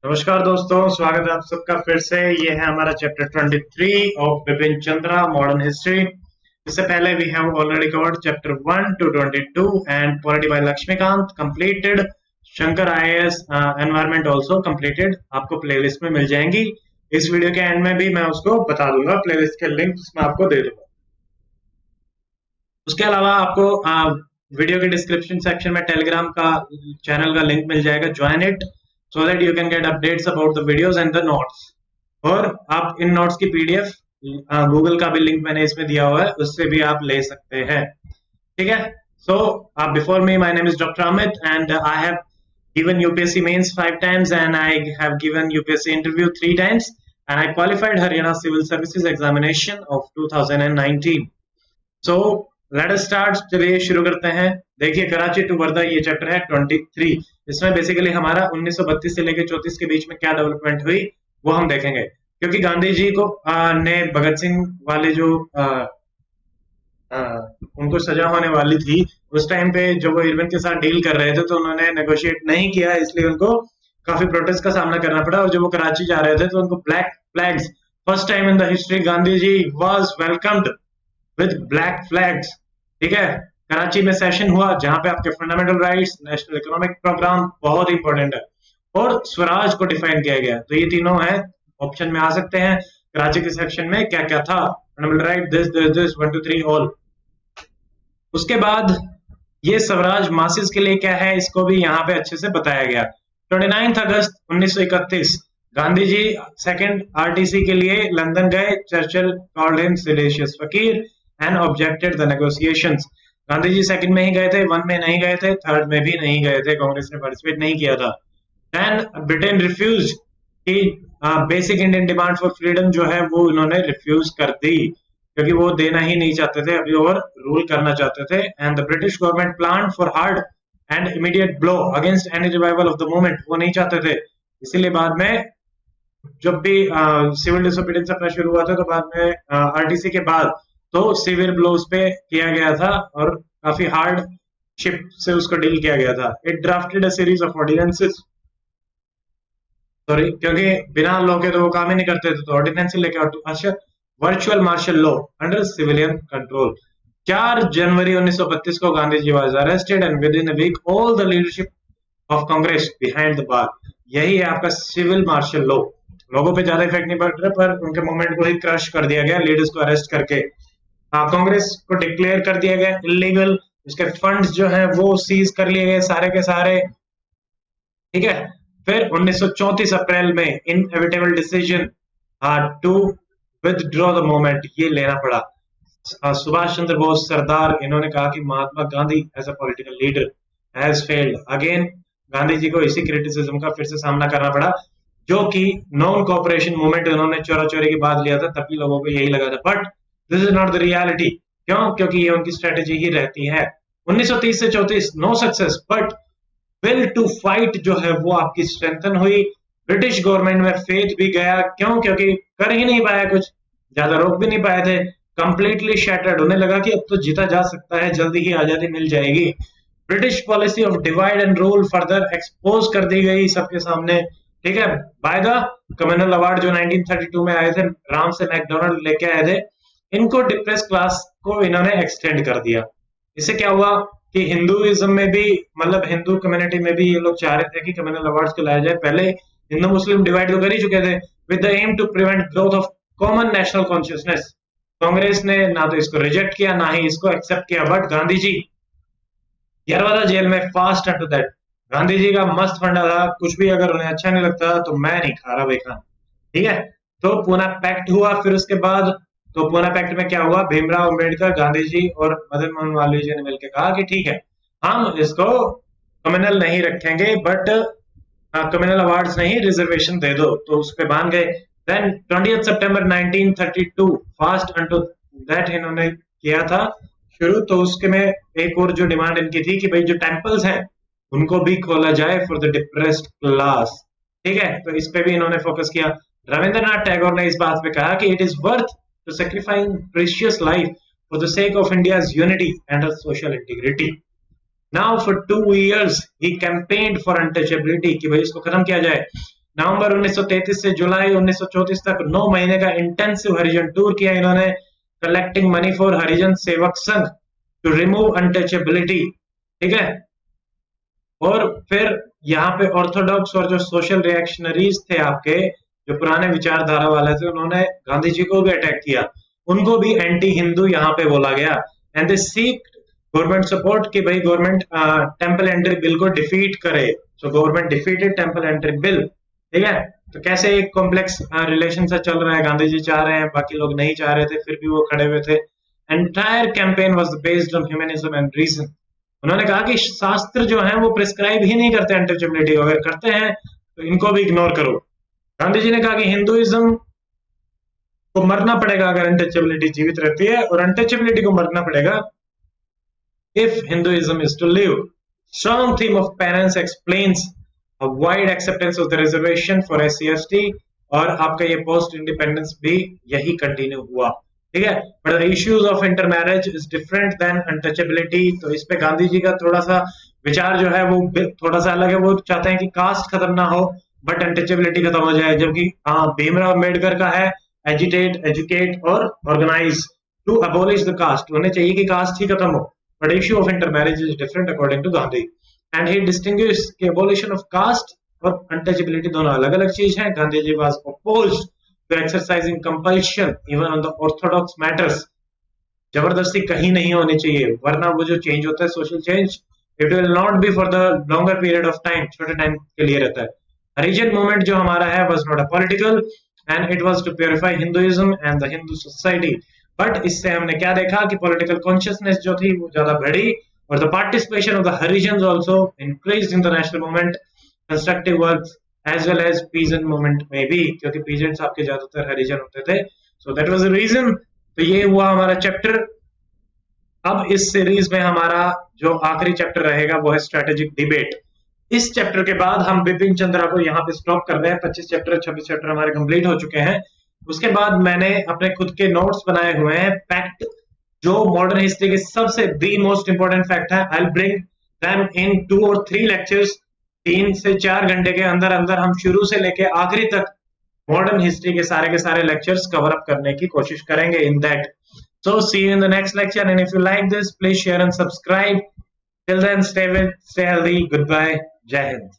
नमस्कार दोस्तों, स्वागत है आप सबका फिर से। ये है हमारा chapter 23 of Bipin Chandra modern history. इससे पहले we have already covered chapter 1 to 22 and polity by Laxmikant completed. Shankar IAS environment also completed, आपको प्लेलिस्ट में मिल जाएंगी। इस वीडियो के एंड में भी मैं उसको बता दूंगा, प्लेलिस्ट के लिंक मैं आपको दे दूंगा। उसके अलावा आपको वीडियो के डिस्क्रिप्शन सेक्शन में टेलीग्राम का चैनल का लिंक मिल जाएगा, join it so that you can get updates about the videos and the notes। और आप इन नोट्स की पीडीएफ गूगल का भी लिंक मैंने इसमें दिया हुआ है, उससे भी आप ले सकते हैं। ठीक है। So before me, my name is doctor Amit and I have given UPSC mains 5 times and I have given UPSC interview 3 times and I qualified Haryana Civil Services examination of 2019। So let us start, चलिए शुरू करते हैं। देखिए, Karachi to Wardha ये chapter है 23। इसमें basically हमारा 1932 से लेकर 34 के बीच में क्या डेवलपमेंट हुई वो हम देखेंगे, क्योंकि गांधी जी को ने भगत सिंह वाले जो उनको सजा होने वाली थी उस टाइम पे, जब वो इरविन के साथ डील कर रहे थे तो उन्होंने नेगोशिएट नहीं किया, इसलिए उनको काफी प्रोटेस्ट का सामना करना पड़ा। और जब वो कराची जा रहे थे तो उनको black flags, first time in the history Gandhi ji was welcomed with black flags. ठीक है। कराची में सेशन हुआ जहां पे आपके fundamental rights, national economic programme बहुत इंपॉर्टेंट है, और स्वराज को डिफाइन किया गया। तो ये तीनों है, ऑप्शन में आ सकते हैं। कराची के सेक्शन में क्या क्या था, फंडामेंटल राइट, दिस 1 2 3 ऑल। उसके बाद ये स्वराज मासिस के लिए क्या है, इसको भी यहाँ पे अच्छे से बताया गया। 29 अगस्त 1931 गांधी जी सेकंड आरटीसी के लिए लंदन गए। Churchill called him seditious fakir and objected the negotiations. Gandhi ji second में ही गए थे, वन में नहीं गए थे, थर्ड में भी नहीं गए थे, कांग्रेस ने पार्टिसिपेट नहीं किया था। देन ब्रिटेन रिफ्यूज की basic Indian demand for freedom जो है वो उन्होंने रिफ्यूज कर दी, क्योंकि वो देना ही नहीं चाहते थे, अभी और रूल करना चाहते थे। And the British government plan for hard and immediate blow against any revival of the movement, वो नहीं चाहते थे। इसीलिए बाद में जब भी सिविल डिसोबीडियंस अपना शुरू हुआ था तो बाद में आरटीसी के बाद तो सिविल ब्लोज पे किया गया था और काफी हार्ड शिप से उसको डील किया गया था। It drafted a series of ordinances, sorry, क्योंकि बिना लॉ के तो वो काम ही नहीं करते थे, तो ऑर्डिनेंस लेके अच्छा virtual martial law under civilian control. 4 जनवरी 1932 को Gandhi ji was arrested and within a week all the leadership of Congress behind the bar. यही है आपका सिविल मार्शल लॉ। लोगों पे ज्यादा इफेक्ट नहीं पड़ रहा, पर उनके मूवमेंट को ही क्रश कर दिया गया, लीडर्स को अरेस्ट करके। कांग्रेस को डिक्लेयर कर दिया गया इलीगल, उसके फंड्स जो हैं वो सीज कर लिए गए सारे के सारे। ठीक है। फिर 1934 अप्रैल में inevitable decision to withdraw the movement, ये लेना पड़ा। सुभाष चंद्र बोस सरदार, इन्होंने कहा कि Mahatma Gandhi as a political leader has failed. Again Gandhi ji को इसी क्रिटिसिज्म का फिर से सामना करना पड़ा, जो कि नॉन कोऑपरेशन मूवमेंट उन्होंने चोरा चोरी की बात लिया था, तभी लोगों को यही लगा था, but this is not the reality. क्यों? क्योंकि ये उनकी स्ट्रेटेजी ही रहती है। 1930 से 34 no success, but will to fight जो है वो आपकी स्ट्रेंथन हुई। ब्रिटिश गवर्नमेंट में फेथ भी गया। क्यों? क्योंकि कर ही नहीं पाया कुछ, ज्यादा रोक भी नहीं पाए थे, कंप्लीटली शैटर्ड। उन्हें लगा कि अब तो जीता जा सकता है, जल्दी ही आजादी मिल जाएगी। British policy of divide and rule further expose कर दी गई सबके सामने। ठीक है। बाय द कम्युनल अवार्ड जो 1932 में आए थे, राम से मैकडोनल्ड लेके आए थे, इनको डिप्रेस क्लास को इन्होंने एक्सटेंड कर दिया। इससे क्या हुआ कि हिंदुइज्म में भी, मतलब हिंदू कम्युनिटी में भी ये लोग चाह रहे थे कि कम्युनल अवार्ड्स को लाया जाए। पहले हिंदू मुस्लिम डिवाइड तो कर ही चुके थे, with the aim to prevent growth of common national consciousness. Congress ने ना तो इसको रिजेक्ट किया ना ही इसको एक्सेप्ट किया, बट गांधी जी यरवदा जेल में fast up to that. Gandhi ji का मस्त फंडा था, कुछ भी अगर उन्हें अच्छा नहीं लगता तो मैं नहीं खा रहा भाई खाना। ठीक है। तो पूना पैक्ट हुआ। फिर उसके बाद तो पूना पैक्ट में क्या हुआ, भीमराव अंबेडकर, गांधी जी और मदन मोहन मालवीय जी ने मिलकर कहा कि ठीक है, हम इसको कम्युनल नहीं रखेंगे, बट कम्युनल अवार्ड्स नहीं, रिजर्वेशन दे दो। तो उस पे मान गए। देन 20 सितंबर 1932 फास्ट अनटू दैट इन्होंने किया था शुरू। तो उसके में एक और जो डिमांड इनकी थी कि भाई जो टेम्पल्स हैं उनको भी खोला जाए फॉर द डिप्रेस्ड क्लास। ठीक है। तो इस पे भी इन्होंने फोकस किया। रविंद्रनाथ टैगोर ने इस बात पे कहा कि it is worth to sacrificing precious life for the sake of India's unity and her social integrity. Now for 2 years he campaigned for untouchability, कि भाई इसको खत्म किया जाए। नवंबर 1933 से जुलाई 1934 तक 9 महीने का इंटेंसिव हरिजन टूर किया इन्होंने, collecting money for Harijan Sevak Sangh to remove untouchability. ठीक है, और फिर यहाँ पे ऑर्थोडॉक्स और जो सोशल रिएक्शनरीज थे आपके, जो पुराने विचारधारा वाले थे, उन्होंने गांधी जी को भी अटैक किया, उनको भी एंटी हिंदू यहाँ पे बोला गया। And they seek government support कि भाई गवर्नमेंट टेम्पल एंट्री बिल को डिफीट करे। So government defeated temple entry bill. ठीक है, तो कैसे एक कॉम्प्लेक्स रिलेशन से चल रहा है, गांधी जी चाह रहे हैं, बाकी लोग नहीं चाह रहे थे, फिर भी वो खड़े हुए थे। Entire campaign was based on humanism and reason. उन्होंने कहा कि शास्त्र जो है वो प्रिस्क्राइब ही नहीं करते अनटचेबिलिटी, अगर करते हैं तो इनको भी इग्नोर करो। गांधी जी ने कहा कि हिंदुइज्म को मरना पड़ेगा अगर अनटचेबिलिटी जीवित रहती है, और अनटचेबिलिटी को मरना पड़ेगा if Hinduism is to live. Strong theme of penance explains a wide acceptance of the reservation for SC/ST, और आपका ये पोस्ट इंडिपेंडेंस भी यही कंटिन्यू हुआ। ठीक है, but the issues of intermarriage is different than untouchability. तो इस पे गांधी जी का थोड़ा सा विचार जो है वो थोड़ा सा अलग है। वो चाहते हैं कि कास्ट खत्म ना हो बट अनटचेबिलिटी खत्म हो जाए, जबकि भीमराव अम्बेडकर का है एजिटेट, एजुकेट और organise to abolish the caste. उन्हें चाहिए कि कास्ट ही खत्म हो, but issue of intermarriage is different according to Gandhi, and he distinguished कि abolition of caste और untouchability दोनों अलग अलग चीज हैं। Gandhi ji was opposed to exercising compulsion even on the orthodox matters। जबरदस्ती कहीं नहीं होनी चाहिए, वरना वो जो चेंज होता है social change, it will not be for the longer period of time, छोटे टाइम के लिए रहता है। हरिजन मूवमेंट जो हमारा है was not a political and it was to purify Hinduism and the Hindu society। But इससे हमने क्या देखा कि पॉलिटिकल कॉन्शियसनेस जो थी वो ज्यादा बढ़ी, और the participation of the Harijans also increased in the national movement, constructive works as well as peasant movement में भी, क्योंकि पीजेंट्स आपके ज्यादातर हरिजन होते थे। So that was the reason. तो ये हुआ हमारा चैप्टर। अब इस सीरीज में हमारा जो आखिरी चैप्टर रहेगा वो है स्ट्रेटेजिक डिबेट। इस चैप्टर के बाद हम बिपिन चंद्रा को यहाँ पे स्टॉप कर रहे हैं। 25 चैप्टर 26 चैप्टर हमारे कंप्लीट हो चुके हैं। उसके बाद मैंने अपने खुद के नोट्स बनाए हुए हैं, फैक्ट जो मॉडर्न हिस्ट्री के सबसे दी मोस्ट इंपोर्टेंट फैक्ट है। I will bring them in 2 और 3 लेक्चर्स। 3 से 4 घंटे के अंदर अंदर हम शुरू से लेके आखिरी तक मॉडर्न हिस्ट्री के सारे लेक्चर्स कवर अप करने की कोशिश करेंगे in that. So see you in the next lecture, and if you like this please share and subscribe. Till then stay healthy, good bye, Jai Hind.